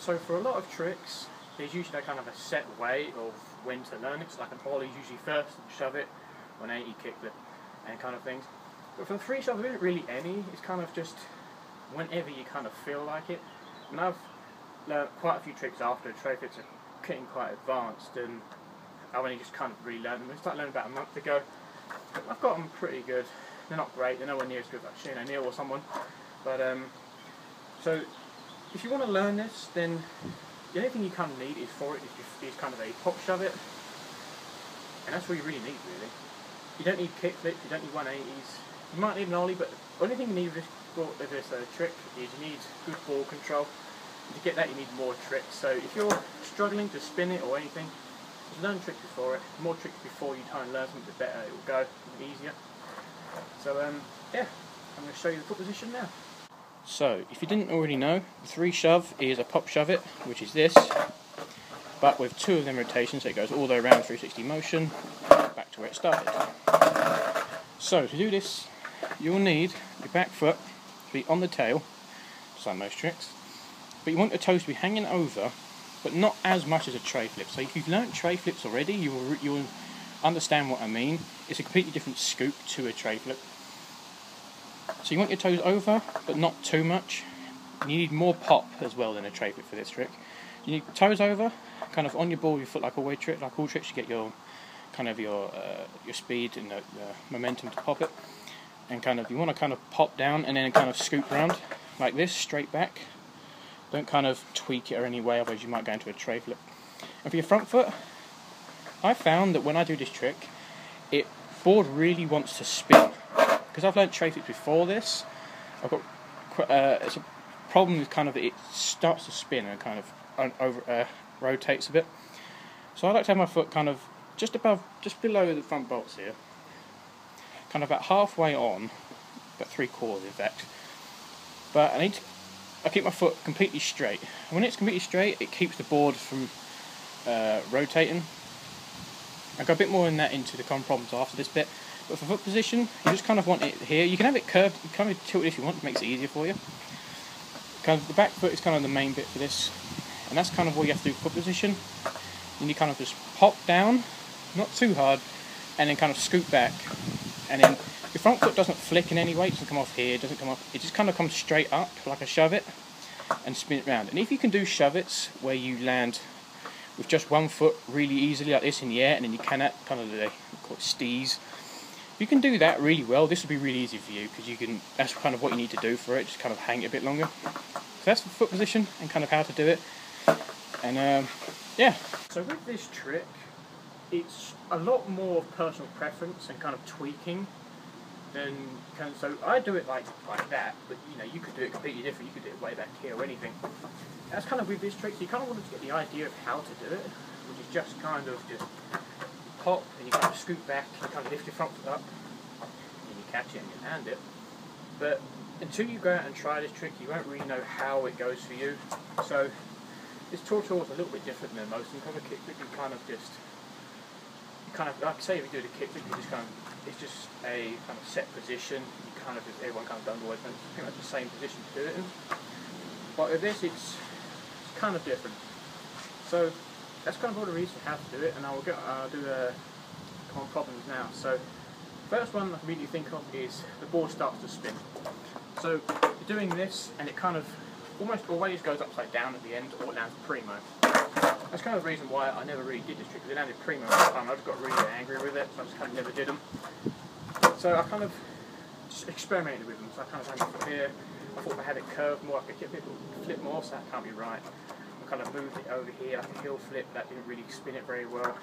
So for a lot of tricks, there's usually kind of a set way of when to learn it. It's like an ollie usually first, and shove it, 180 kickflip, and kind of things. But for the free shove, there isn't really any. It's kind of just whenever you kind of feel like it. And I've learned quite a few tricks after. Tray flips are getting quite advanced, and I've only just kind of really learned them. I started learning about a month ago. I've got them pretty good. They're not great. They're nowhere near as good as like Shane O'Neill or someone. But so if you want to learn this, then the only thing you kind of need is for it is kind of a pop shove it, and that's all you really need really. You don't need kickflips, you don't need 180s. You might need an ollie, but the only thing you need with this trick is you need good ball control. And to get that, you need more tricks. So if you're struggling to spin it or anything, just learn tricks before it. The more tricks before you try and learn something, the better it will go, the easier. So yeah, I'm going to show you the foot position now. So, if you didn't already know, the 3 shove is a pop shove it, which is this, but with 2 of them rotations, so it goes all the way around 360 motion, back to where it started. So, to do this, you'll need your back foot to be on the tail, just like most tricks, but you want your toes to be hanging over, but not as much as a tray flip. So if you've learnt tray flips already, you'll understand what I mean. It's a completely different scoop to a tray flip. So you want your toes over, but not too much. You need more pop as well than a tray flip for this trick. You need toes over, kind of on your ball, your foot like all tricks, you get your kind of your speed and the momentum to pop it. And kind of you want to kind of pop down and then kind of scoop around like this, straight back. Don't kind of tweak it or any way, otherwise you might go into a tray flip. And for your front foot, I found that when I do this trick, board really wants to spin. Because I've learned tray flips before this, I've got it's a problem with kind of it starts to spin and kind of rotates a bit. So I like to have my foot kind of just below the front bolts here, kind of about halfway on, about 3/4 in fact. But I keep my foot completely straight. And when it's completely straight, it keeps the board from rotating. I'll go a bit more in that into the problems after this bit. But for foot position, you just kind of want it here. You can have it curved, you can kind of tilt it if you want, it makes it easier for you. Kind of the back foot is kind of the main bit for this, and that's kind of what you have to do for foot position. Then you kind of just pop down, not too hard, and then kind of scoot back. And then your front foot doesn't flick in any way, it doesn't come off here, it doesn't come off, it just kind of comes straight up like a shove it, and spin it round. And if you can do shove it's where you land with just one foot really easily like this in the air, and then you kind of they call it stees. If you can do that really well, this will be really easy for you, because that's kind of what you need to do for it, just kind of hang it a bit longer. So that's the foot position and kind of how to do it. And yeah. So with this trick, it's a lot more personal preference and kind of tweaking than so I do it like that, but you could do it completely different. You could do it way back here or anything. That's kind of with this trick. So you kind of want to get the idea of how to do it, which is just kind of just pop, and you kind of scoot back, you kind of lift your front foot up, and you catch it and you land it. But until you go out and try this trick, you won't really know how it goes for you. So this tutorial is a little bit different than most. And kind of kickflip, you kind of like say if you do the kickflip, you just kind of, it's just a kind of set position. You kind of, everyone kind of does always pretty much the same position to do it in. But with this, it's kind of different. So that's kind of all the reason how to do it, and I'll do common problems now. So first one I immediately think of is the board starts to spin. So you're doing this, and it kind of almost always goes upside down at the end, or it lands primo. That's kind of the reason why I never really did this trick, because it landed primo at the time. I just got really angry with it, so I just kind of never did them. So I kind of just experimented with them. So I kind of had it here. I thought if I had it curved more, I could flip more, so that can't be right. I kind of moved it over here like a heel flip, that didn't really spin it very well.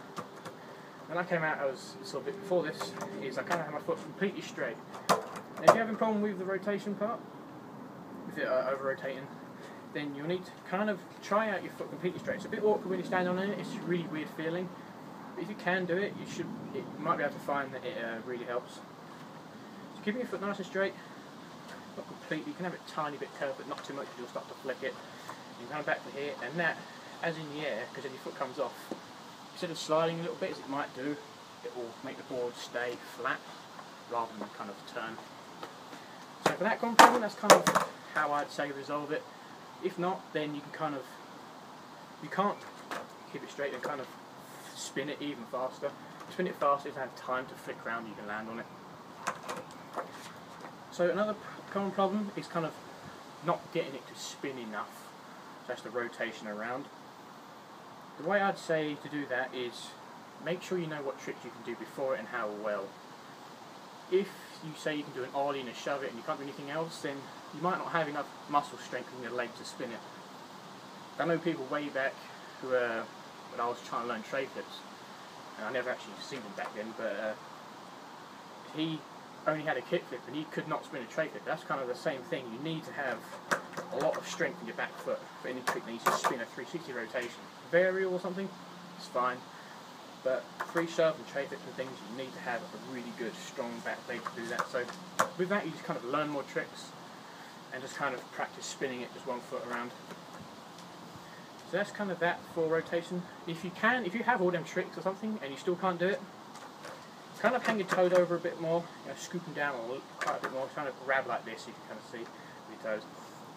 When I came out, so a bit before this, is I kind of had my foot completely straight. And if you're having a problem with the rotation part, with it over-rotating, then you'll need to kind of try out your foot completely straight. It's a bit awkward when you stand on it, it's a really weird feeling. But if you can do it, you might be able to find that it really helps. So keeping your foot nice and straight, not completely, you can have it a tiny bit curved, but not too much because you'll start to flick it. You can come back to here, and that, as in the air, because then your foot comes off, instead of sliding a little bit as it might do, it will make the board stay flat rather than kind of turn. So for that problem, that's kind of how I'd say resolve it. If not, then you can kind of you can't keep it straight and kind of spin it even faster. You spin it faster, you don't have time to flick around, you can land on it. So another common problem is kind of not getting it to spin enough. So that's the rotation around. The way I'd say to do that is make sure you know what tricks you can do before it and how well. If you say you can do an ollie and a shove it and you can't do anything else, then you might not have enough muscle strength in your leg to spin it. I know people way back who, when I was trying to learn tray flips, and I never actually seen him back then, but he only had a kick flip and he could not spin a tray flip. That's kind of the same thing. You need to have a lot of strength in your back foot for any trick that needs to spin a 360 rotation. Varial or something, it's fine. But free shove and tray flips and things, you need to have a really good, strong back leg to do that. So with that, you just kind of learn more tricks and just kind of practice spinning it just one foot around. So that's kind of that for rotation. If you have all them tricks or something and you still can't do it, kind of hang your toes over a bit more, scoop them down quite a bit more, trying to grab like this, you can kind of see with your toes.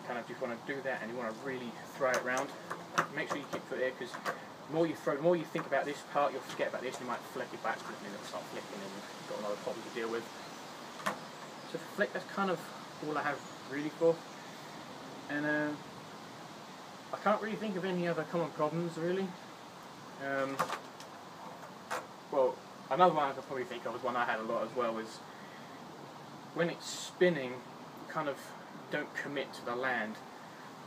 Kind of just want to do that and you want to really throw it around. Make sure you keep foot here, because the more you throw, the more you think about this part, you'll forget about this, you might flick it backwards and then it'll start flicking and you've got another problem to deal with. So for flick, that's kind of all I have really for. And I can't really think of any other common problems really. Well, another one I could probably think of, was one I had a lot as well, was when it's spinning, you kind of don't commit to the land.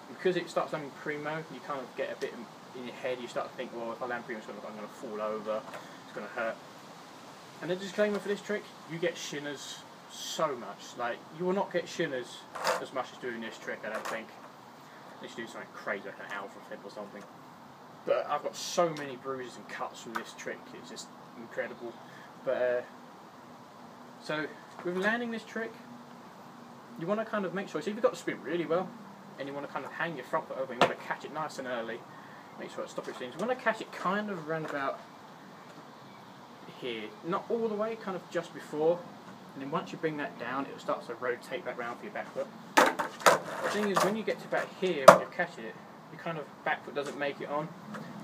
Because it starts landing primo, you kind of get a bit in your head, you start to think, well, if I land primo, I'm going to fall over, it's going to hurt. And the disclaimer for this trick, you get shinners so much. Like, you will not get shinners as much as doing this trick, I don't think. Unless you do something crazy, like an alpha flip or something. But I've got so many bruises and cuts from this trick, it's just incredible. But so with landing this trick, you want to kind of make sure, so if you've got to spin really well and you want to kind of hang your front foot over and you want to catch it nice and early, make sure it stops it spinning. You want to catch it kind of around about here, not all the way, kind of just before, and then once you bring that down, it will start to rotate back round for your back foot. The thing is, when you get to about here, when you catch it, your kind of back foot doesn't make it on.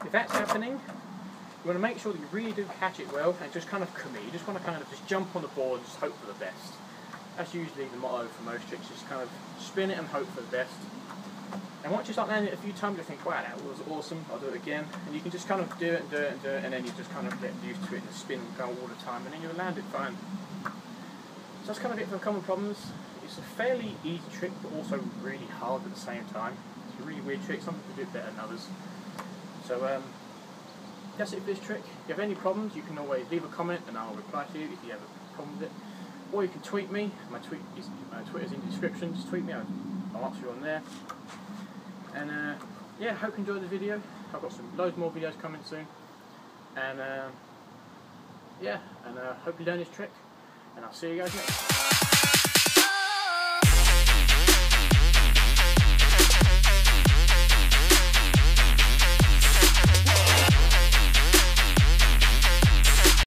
If that's happening, you want to make sure that you really do catch it well and just kind of commit. You just want to kind of just jump on the board and just hope for the best. That's usually the motto for most tricks, just kind of spin it and hope for the best. And once you start landing it a few times, you think, wow, that was awesome, I'll do it again. And you can just kind of do it and do it and do it, and then you just kind of get used to it and spin and go all the time, and then you'll land it fine. So that's kind of it for common problems. It's a fairly easy trick, but also really hard at the same time. It's a really weird trick, some people do it better than others. So that's it for this trick. If you have any problems, you can always leave a comment and I'll reply to you if you have a problem with it. Or you can tweet me. My Twitter's in the description. Just tweet me. I'll answer you on there. And yeah, hope you enjoyed the video. I've got loads more videos coming soon. And yeah, and hope you learn this trick. And I'll see you guys next time.